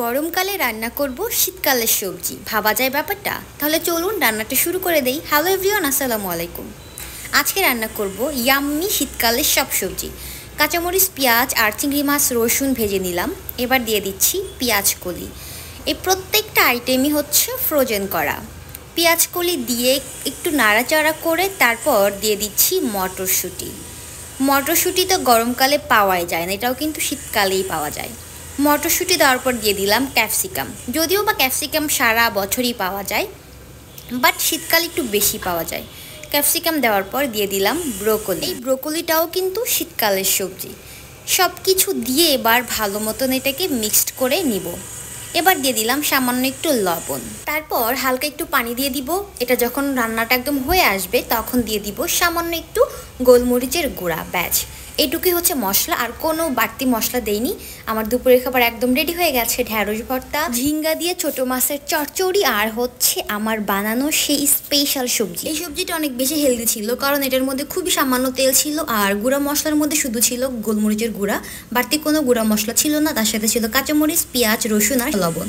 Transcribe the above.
গরমকালে রান্না করব শীতকালের সবজি, ভাবা যায় ব্যাপারটা? তাহলে চলুন রান্নাটা শুরু করে দেই। হ্যালো এভরিওয়ান, আসসালামু আলাইকুম। আজকে রান্না করব ইয়াম্মি শীতকালের সব সবজি। কাঁচামরিচ, পেঁয়াজ আর চিংড়ি মাছ, রসুন ভেজে নিলাম। এবার দিয়ে দিচ্ছি পেঁয়াজ কলি। এই প্রত্যেকটা আইটেমই হচ্ছে ফ্রোজেন করা। পেঁয়াজ কলি দিয়ে একটু নাড়াচাড়া করে তারপর দিয়ে দিচ্ছি মটরশুঁটি। মটরশুঁটি তো গরমকালে পাওয়াই যায় না, এটাও কিন্তু শীতকালেই পাওয়া যায়। মটরশুঁটি দেওয়ার পর দিয়ে দিলাম ক্যাপসিকাম। যদিও বা ক্যাপসিকাম সারা বছরই পাওয়া যায়, বাট শীতকালে একটু বেশি পাওয়া যায়। ক্যাপসিকাম দেওয়ার পর দিয়ে দিলাম ব্রোকলি। এই ব্রোকলিটাও কিন্তু শীতকালের সবজি। সব কিছু দিয়ে এবার ভালো মতন এটাকে মিক্সড করে নিব। এবার দিয়ে দিলাম সামান্য একটু লবণ, তারপর হালকা একটু পানি দিয়ে দিব। এটা যখন রান্নাটা একদম হয়ে আসবে তখন দিয়ে দিব সামান্য একটু গোলমরিচের গুঁড়া। ব্যাস, এইটুকুই হচ্ছে মশলা, আর কোনো বাড়তি মশলা দেইনি। আমার দুপুরের খাবার একদম রেডি হয়ে গেছে। ঢ্যাঁড়স ভর্তা, ঝিঙ্গা দিয়ে ছোট মাছের চচ্চড়ি, আর হচ্ছে আমার বানানো সেই স্পেশাল সবজি। এই সবজিটা অনেক বেশি হেলদি ছিল, কারণ এটার মধ্যে খুবই সামান্য তেল ছিল, আর গুঁড়া মশলার মধ্যে শুধু ছিল গোলমরিচের গুঁড়া, বাড়তি কোনো গুঁড়া মশলা ছিল না। তার সাথে ছিল কাঁচামরিচ, পেঁয়াজ, রসুন আর লবণ।